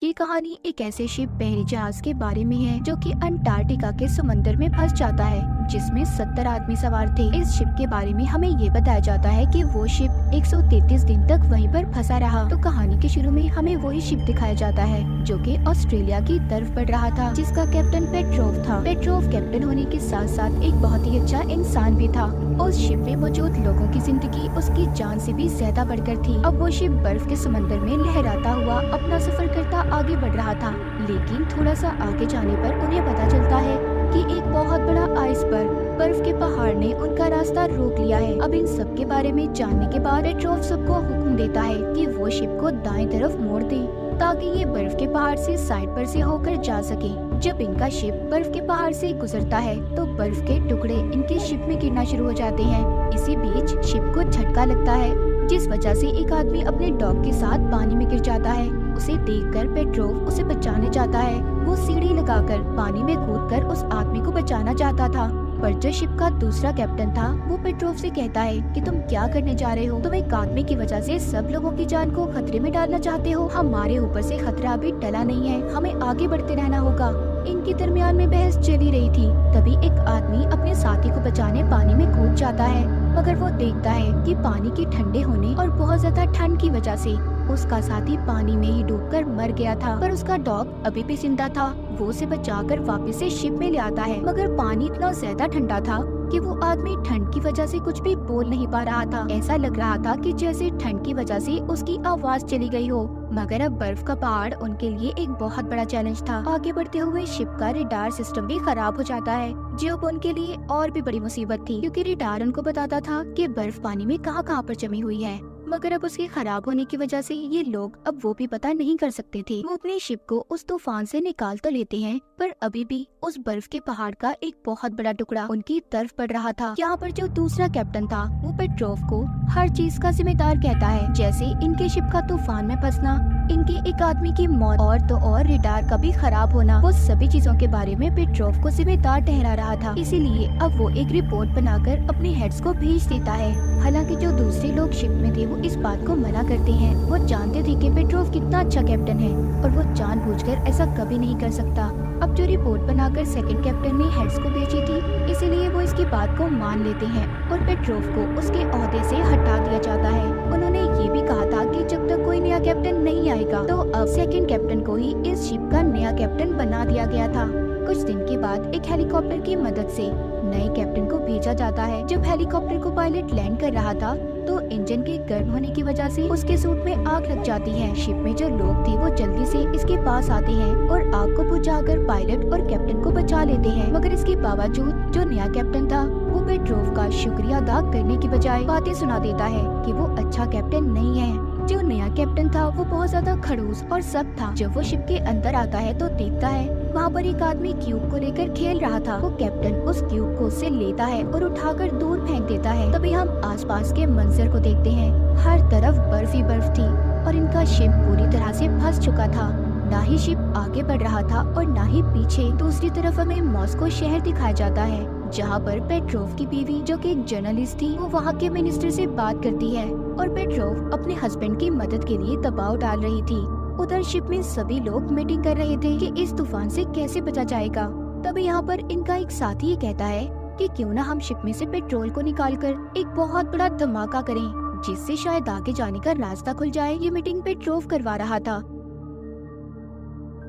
ये कहानी एक ऐसे शिप बहरी जहाज के बारे में है जो कि अंटार्कटिका के समंदर में फंस जाता है, जिसमें 70 आदमी सवार थे। इस शिप के बारे में हमें ये बताया जाता है कि वो शिप 133 दिन तक वहीं पर फंसा रहा। तो कहानी के शुरू में हमें वही शिप दिखाया जाता है जो कि ऑस्ट्रेलिया की तरफ बढ़ रहा था, जिसका कैप्टन पेट्रोव था। पेट्रोव कैप्टन होने के साथ साथ एक बहुत ही अच्छा इंसान भी था। उस शिप में मौजूद लोगों की जिंदगी उसकी जान से भी ज्यादा बढ़कर थी। अब वो शिप बर्फ के समंदर में लहराता हुआ अपना सफर करता आगे बढ़ रहा था, लेकिन थोड़ा सा आगे जाने पर उन्हें पता चलता है कि एक बहुत बड़ा आइसबर्ग बर्फ के पहाड़ ने उनका रास्ता रोक लिया है। अब इन सब के बारे में जानने के बाद पेट्रोव सबको हुक्म देता है कि वो शिप को दाएं तरफ मोड़ दें ताकि ये बर्फ के पहाड़ से साइड पर से होकर जा सके। जब इनका शिप बर्फ के पहाड़ से गुजरता है तो बर्फ के टुकड़े इनके शिप में गिरना शुरू हो जाते हैं। इसी बीच शिप को झटका लगता है, जिस वजह से एक आदमी अपने डॉग के साथ पानी में गिर जाता है। उसे देखकर पेट्रोव उसे बचाने जाता है। वो सीढ़ी लगाकर पानी में कूदकर उस आदमी को बचाना चाहता था, पर जो शिप का दूसरा कैप्टन था वो पेट्रोव से कहता है कि तुम क्या करने जा रहे हो? तुम एक आदमी की वजह से सब लोगों की जान को खतरे में डालना चाहते हो। हमारे ऊपर से खतरा अभी टला नहीं है, हमें आगे बढ़ते रहना होगा। इनके दरमियान में बहस चली रही थी, तभी एक आदमी अपने साथी को बचाने पानी में कूद जाता है, मगर वो देखता है कि पानी के ठंडे होने और बहुत ज्यादा ठंड की वजह से उसका साथी पानी में ही डूबकर मर गया था। पर उसका डॉग अभी भी जिंदा था। वो उसे बचाकर वापस से शिप में ले आता है, मगर पानी इतना ज्यादा ठंडा था कि वो आदमी ठंड की वजह से कुछ भी बोल नहीं पा रहा था। ऐसा लग रहा था कि जैसे ठंड की वजह से उसकी आवाज चली गई हो। मगर अब बर्फ का पहाड़ उनके लिए एक बहुत बड़ा चैलेंज था। आगे बढ़ते हुए शिप का रडार सिस्टम भी खराब हो जाता है, जो अब उनके लिए और भी बड़ी मुसीबत थी, क्योंकि रडार उनको बताता था कि बर्फ पानी में कहाँ पर जमी हुई है। मगर अब उसके खराब होने की वजह से ये लोग अब वो भी पता नहीं कर सकते थे। वो अपनी शिप को उस तूफान से निकाल तो लेते हैं, पर अभी भी उस बर्फ के पहाड़ का एक बहुत बड़ा टुकड़ा उनकी तरफ पड़ रहा था। यहाँ पर जो दूसरा कैप्टन था वो पेट्रोव को हर चीज का जिम्मेदार कहता है, जैसे इनके शिप का तूफान में फंसना, इनके एक आदमी की मौत और रडार का भी खराब होना। वो सभी चीजों के बारे में पेट्रोव को जिम्मेदार ठहरा रहा था। इसीलिए अब वो एक रिपोर्ट बनाकर अपने हेड्स को भेज देता है। हालांकि जो दूसरे लोग शिप में थे वो इस बात को मना करते हैं। वो जानते थे कि पेट्रोव कितना अच्छा कैप्टन है और वो जानबूझकर ऐसा कभी नहीं कर सकता। अब जो रिपोर्ट बनाकर सेकंड कैप्टन ने हेड्स को भेजी थी, इसीलिए वो इसकी बात को मान लेते हैं और पेट्रोव को उसके ओहदे से हटा दिया जाता है। उन्होंने ये भी कहा था कि जब तक कोई नया कैप्टन नहीं आएगा तो अब सेकंड कैप्टन को ही इस शिप का नया कैप्टन बना दिया गया था। कुछ दिन के बाद एक हेलीकॉप्टर की मदद से नए कैप्टन को भेजा जाता है। जब हेलीकॉप्टर को पायलट लैंड कर रहा था तो इंजन के गर्म होने की वजह से उसके सूट में आग लग जाती है। शिप में जो लोग थे वो जल्दी से इसके पास आते हैं और आग को बुझाकर पायलट और कैप्टन को बचा लेते हैं। मगर इसके बावजूद जो नया कैप्टन था वो पेट्रोव का शुक्रिया अदा करने की बजाय बातें सुना देता है कि वो अच्छा कैप्टन नहीं है। जो नया कैप्टन था वो बहुत ज्यादा खड़ूस और सख्त था। जब वो शिप के अंदर आता है तो देखता है वहाँ पर एक आदमी क्यूब को लेकर खेल रहा था। वो कैप्टन उस क्यूब को उससे लेता है और उठाकर दूर फेंक देता है। तभी हम आसपास के मंजर को देखते हैं। हर तरफ बर्फ ही बर्फ थी और इनका शिप पूरी तरह से फंस चुका था। ना ही शिप आगे बढ़ रहा था और ना ही पीछे। दूसरी तरफ हमें मॉस्को शहर दिखाया जाता है, जहाँ पर पेट्रोव की बीवी जो कि एक जर्नलिस्ट थी वो वहाँ के मिनिस्टर से बात करती है और पेट्रोव अपने हस्बैंड की मदद के लिए दबाव डाल रही थी। उधर शिप में सभी लोग मीटिंग कर रहे थे कि इस तूफान से कैसे बचा जाएगा। तभी यहाँ पर इनका एक साथी ये कहता है कि क्यों ना हम शिप में से पेट्रोल को निकालकर एक बहुत बड़ा धमाका करें, जिससे शायद आगे जाने का रास्ता खुल जाए। ये मीटिंग पेट्रोव करवा रहा था।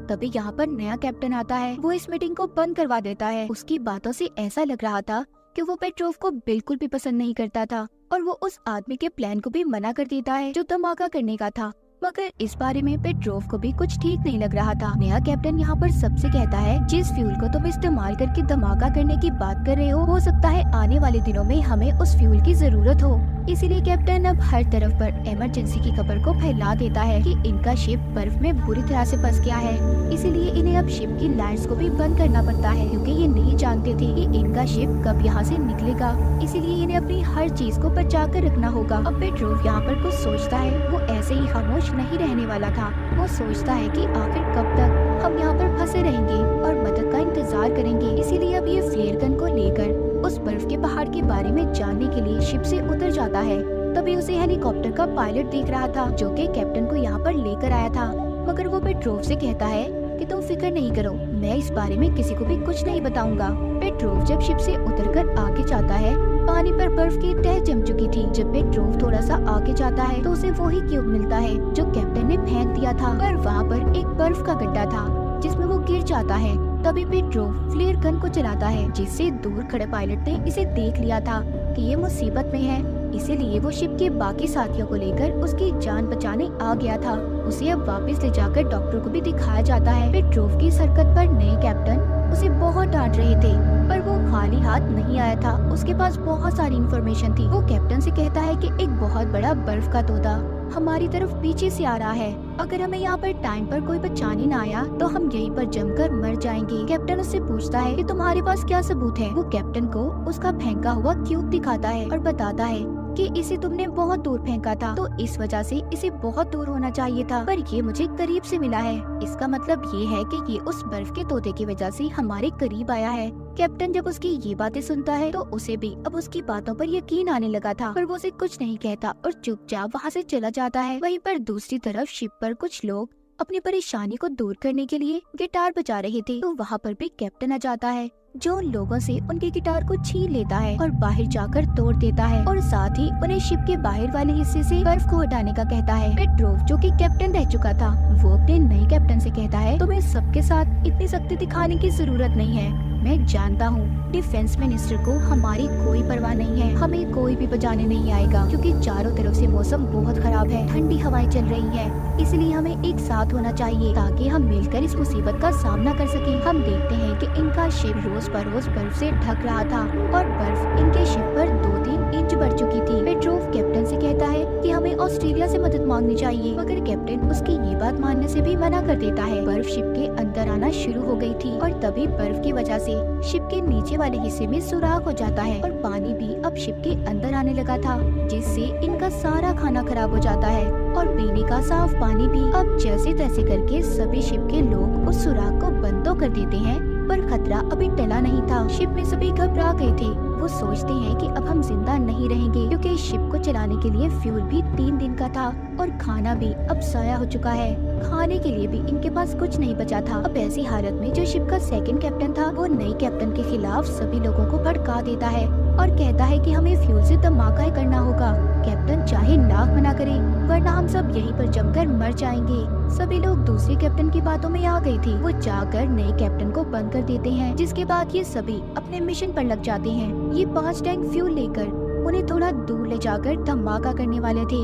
तभी यहाँ पर नया कैप्टन आता है। वो इस मीटिंग को बंद करवा देता है। उसकी बातों से ऐसा लग रहा था कि वो पेट्रोव को बिल्कुल भी पसंद नहीं करता था और वो उस आदमी के प्लान को भी मना कर देता है जो धमाका करने का था। मगर इस बारे में पेट्रोव को भी कुछ ठीक नहीं लग रहा था। नया कैप्टन यहाँ पर सबसे कहता है जिस फ्यूल को तुम इस्तेमाल करके धमाका करने की बात कर रहे हो सकता है आने वाले दिनों में हमें उस फ्यूल की जरूरत हो। इसीलिए कैप्टन अब हर तरफ पर इमरजेंसी की खबर को फैला देता है कि इनका शिप बर्फ में बुरी तरह से फंस गया है। इसीलिए इन्हें अब शिप की लाइट्स को भी बंद करना पड़ता है, क्योंकि ये नहीं जानते थे कि इनका शिप कब यहाँ से निकलेगा। इसीलिए इन्हें अपनी हर चीज को बचा कर रखना होगा। अब पेट्रोव यहाँ पर कुछ सोचता है। वो ऐसे ही खामोश नहीं रहने वाला था। वो सोचता है कि आखिर कब तक हम यहाँ पर फंसे रहेंगे और मदद का इंतजार करेंगे। इसीलिए अब ये फ्लेयर गन को लेकर उस बर्फ के पहाड़ के बारे में जानने के लिए शिप से उतर जाता है। तभी उसे हेलीकॉप्टर का पायलट देख रहा था जो कि कैप्टन को यहाँ पर लेकर आया था। मगर वो पेट्रोव से कहता है कि तुम फिक्र नहीं करो, मैं इस बारे में किसी को भी कुछ नहीं बताऊंगा। पेट्रोव जब शिप से उतरकर आगे जाता है, पानी पर बर्फ की तह जम चुकी थी। जब पेट्रोव थोड़ा सा आगे जाता है तो उसे वही क्यूब मिलता है जो कैप्टन ने फेंक दिया था, पर वहाँ पर एक बर्फ का गड्ढा था जिसमें वो गिर जाता है। तभी पेट्रोव फ्लेयर गन को चलाता है, जिससे दूर खड़े पायलट ने इसे देख लिया था कि ये मुसीबत में है, इसीलिए वो शिप के बाकी साथियों को लेकर उसकी जान बचाने आ गया था। उसे अब वापस ले जाकर डॉक्टर को भी दिखाया जाता है। पेट्रोव की हरकत पर नए कैप्टन उसे बहुत डांट रहे थे, पर वो खाली हाथ नहीं आया था, उसके पास बहुत सारी इन्फॉर्मेशन थी। वो कैप्टन से कहता है कि एक बहुत बड़ा बर्फ का तोता हमारी तरफ पीछे से आ रहा है, अगर हमें यहाँ पर टाइम पर कोई बचाने ना आया तो हम यहीं पर जमकर मर जाएंगे। कैप्टन उससे पूछता है कि तुम्हारे पास क्या सबूत है। वो कैप्टन को उसका फेंका हुआ क्यूब दिखाता है और बताता है कि इसे तुमने बहुत दूर फेंका था, तो इस वजह से इसे बहुत दूर होना चाहिए था, पर ये मुझे करीब से मिला है। इसका मतलब ये है कि ये उस बर्फ के तोते की वजह से हमारे करीब आया है। कैप्टन जब उसकी ये बातें सुनता है तो उसे भी अब उसकी बातों पर यकीन आने लगा था, पर वो उसे कुछ नहीं कहता और चुपचाप वहाँ से चला जाता है। वहीं पर दूसरी तरफ शिप पर कुछ लोग अपनी परेशानी को दूर करने के लिए गिटार बजा रहे थे, तो वहाँ पर भी कैप्टन आ जाता है, जो उन लोगों से उनके गिटार को छीन लेता है और बाहर जाकर तोड़ देता है, और साथ ही उन्हें शिप के बाहर वाले हिस्से से बर्फ को हटाने का कहता है। पेट्रोव जो कि कैप्टन रह चुका था, वो अपने नए कैप्टन से कहता है तुम्हें सबके साथ इतनी सख्ती दिखाने की जरूरत नहीं है, मैं जानता हूँ डिफेंस मिनिस्टर को हमारी कोई परवाह नहीं है, हमें कोई भी बचाने नहीं आएगा, क्योंकि चारों तरफ से मौसम बहुत खराब है, ठंडी हवाएं चल रही है, इसलिए हमें एक साथ होना चाहिए ताकि हम मिलकर इस मुसीबत का सामना कर सकें। हम देखते हैं कि इनका शिप रोज बर्फ से ढक रहा था और बर्फ इनके शिप पर 2-3 इंच बढ़ चुकी थी। पेट्रोव कैप्टन से कहता है कि हमें ऑस्ट्रेलिया से मदद मांगनी चाहिए, मगर कैप्टन उसकी ये बात मानने से भी मना कर देता है। बर्फ शिप के अंदर आना शुरू हो गई थी और तभी बर्फ की वजह से शिप के नीचे वाले हिस्से में सुराख हो जाता है और पानी भी अब शिप के अंदर आने लगा था, जिससे इनका सारा खाना खराब हो जाता है और पीने का साफ पानी भी। अब जैसे तैसे करके सभी शिप के लोग उस सुराख को बंद तो कर देते हैं, पर खतरा अभी टला नहीं था। शिप में सभी घबरा गए थे, वो सोचते हैं कि अब हम जिंदा नहीं रहेंगे, क्योंकि इस शिप को चलाने के लिए फ्यूल भी 3 दिन का था और खाना भी अब ज़ाया हो चुका है, खाने के लिए भी इनके पास कुछ नहीं बचा था। अब ऐसी हालत में जो शिप का सेकंड कैप्टन था, वो नए कैप्टन के खिलाफ सभी लोगों को भड़का देता है और कहता है कि हमें फ्यूल से धमाका ही करना होगा, कैप्टन चाहे नाक मना करे, वरना हम सब यहीं पर जमकर मर जाएंगे। सभी लोग दूसरे कैप्टन की बातों में आ गए थे, वो जाकर नए कैप्टन को बंद कर देते हैं, जिसके बाद ये सभी अपने मिशन पर लग जाते हैं। ये 5 टैंक फ्यूल लेकर उन्हें थोड़ा दूर ले जाकर धमाका करने वाले थे।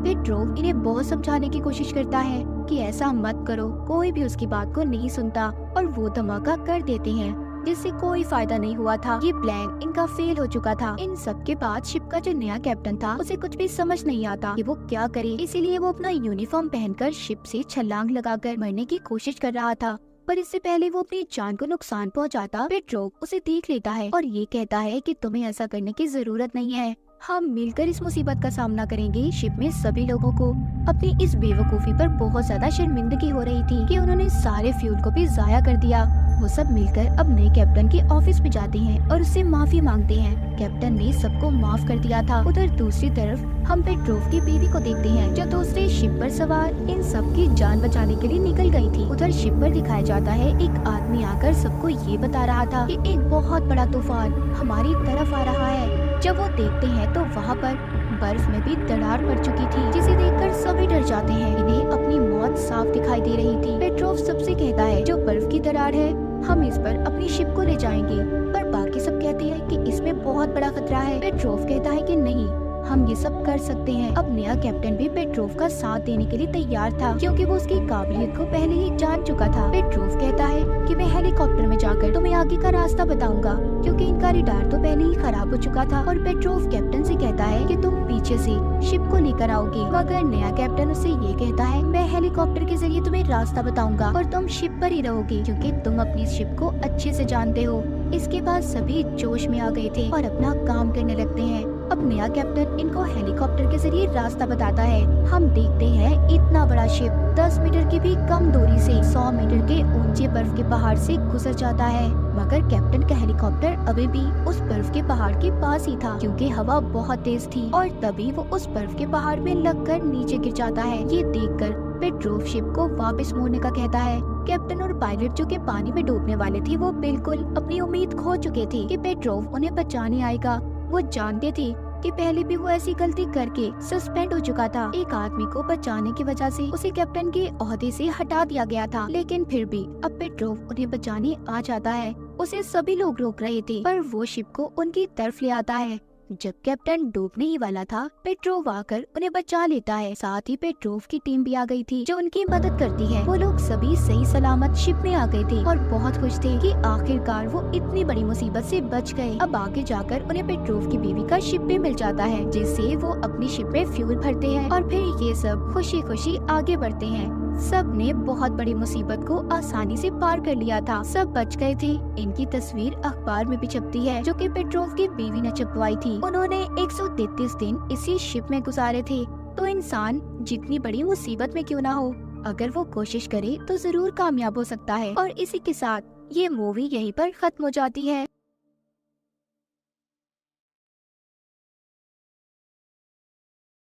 पेट्रोव इन्हें बहुत समझाने की कोशिश करता है कि ऐसा मत करो, कोई भी उसकी बात को नहीं सुनता और वो धमाका कर देते हैं, जिससे कोई फायदा नहीं हुआ था। ये प्लान इनका फेल हो चुका था। इन सब के बाद शिप का जो नया कैप्टन था, उसे कुछ भी समझ नहीं आता कि वो क्या करे, इसीलिए वो अपना यूनिफॉर्म पहनकर शिप से छलांग लगाकर मरने की कोशिश कर रहा था, पर इससे पहले वो अपनी जान को नुकसान पहुंचाता। पेट्रोव उसे देख लेता है और ये कहता है कि तुम्हें ऐसा करने की जरूरत नहीं है, हम मिलकर इस मुसीबत का सामना करेंगे। शिप में सभी लोगों को अपनी इस बेवकूफी पर बहुत ज्यादा शर्मिंदगी हो रही थी कि उन्होंने सारे फ्यूल को भी जाया कर दिया। वो सब मिलकर अब नए कैप्टन के ऑफिस में जाते हैं और उससे माफी मांगते हैं। कैप्टन ने सबको माफ कर दिया था। उधर दूसरी तरफ हम पेट्रोव की बीवी को देखते हैं, जो दूसरे शिप पर सवार इन सब की जान बचाने के लिए निकल गई थी। उधर शिप पर दिखाया जाता है एक आदमी आकर सबको ये बता रहा था कि एक बहुत बड़ा तूफान हमारी तरफ आ रहा है। जब वो देखते हैं तो वहाँ पर बर्फ में भी दरार पड़ चुकी थी, जिसे देखकर सभी डर जाते हैं। इन्हें अपनी मौत साफ दिखाई दे रही थी। पेट्रोव सबसे कहता है जो बर्फ की दरार है हम इस पर अपनी शिप को ले जाएंगे, पर बाकी सब कहते हैं कि इसमें बहुत बड़ा खतरा है। पेट्रोव कहता है कि नहीं, हम ये सब कर सकते हैं। अब नया कैप्टन भी पेट्रोव का साथ देने के लिए तैयार था, क्योंकि वो उसकी काबिलियत को पहले ही जान चुका था। पेट्रोव कहता है कि मैं हेलीकॉप्टर में जाकर तुम्हें आगे का रास्ता बताऊंगा, क्योंकि इनका रडार तो पहले ही खराब हो चुका था। और पेट्रोव कैप्टन से कहता है कि तुम पीछे से शिप को लेकर आओगे, मगर नया कैप्टन उससे ये कहता है मैं हेलीकॉप्टर के जरिए तुम्हें रास्ता बताऊंगा और तुम शिप पर ही रहोगे, क्योंकि तुम अपनी शिप को अच्छे से जानते हो। इसके बाद सभी जोश में आ गए थे और अपना काम करने लगते हैं। अब नया कैप्टन इनको हेलीकॉप्टर के जरिए रास्ता बताता है। हम देखते हैं इतना बड़ा शिप 10 मीटर की भी कम दूरी से 100 मीटर के ऊंचे बर्फ के पहाड़ से गुजर जाता है, मगर कैप्टन का हेलीकॉप्टर अभी भी उस बर्फ के पहाड़ के पास ही था, क्योंकि हवा बहुत तेज थी और तभी वो उस बर्फ के पहाड़ में लगकर नीचे गिर जाता है। ये देखकर पेट्रोव शिप को वापस मोड़ने का कहता है। कैप्टन और पायलट जो कि पानी में डूबने वाले थे, वो बिल्कुल अपनी उम्मीद खो चुके थे कि पेट्रोव उन्हें बचाने आएगा। वो जानते थे कि पहले भी वो ऐसी गलती करके सस्पेंड हो चुका था। एक आदमी को बचाने की वजह से उसे कैप्टन के ओहदे से हटा दिया गया था, लेकिन फिर भी अब पेट्रोव उन्हें बचाने आ जाता है। उसे सभी लोग रोक रहे थे, पर वो शिप को उनकी तरफ ले आता है। जब कैप्टन डूबने ही वाला था, पेट्रोव आकर उन्हें बचा लेता है। साथ ही पेट्रोव की टीम भी आ गई थी जो उनकी मदद करती है। वो लोग सभी सही सलामत शिप में आ गए थे और बहुत खुश थे कि आखिरकार वो इतनी बड़ी मुसीबत से बच गए। अब आगे जाकर उन्हें पेट्रोव की बीवी का शिप भी मिल जाता है, जिससे वो अपनी शिप में फ्यूल भरते हैं और फिर ये सब खुशी खुशी आगे बढ़ते हैं। सब ने बहुत बड़ी मुसीबत को आसानी से पार कर लिया था, सब बच गए थे। इनकी तस्वीर अखबार में भी छपती है, जो कि पेट्रोव की बीवी ने छपवाई थी। उन्होंने 133 दिन इसी शिप में गुजारे थे। तो इंसान जितनी बड़ी मुसीबत में क्यों ना हो, अगर वो कोशिश करे तो जरूर कामयाब हो सकता है। और इसी के साथ ये मूवी यहीं पर खत्म हो जाती है।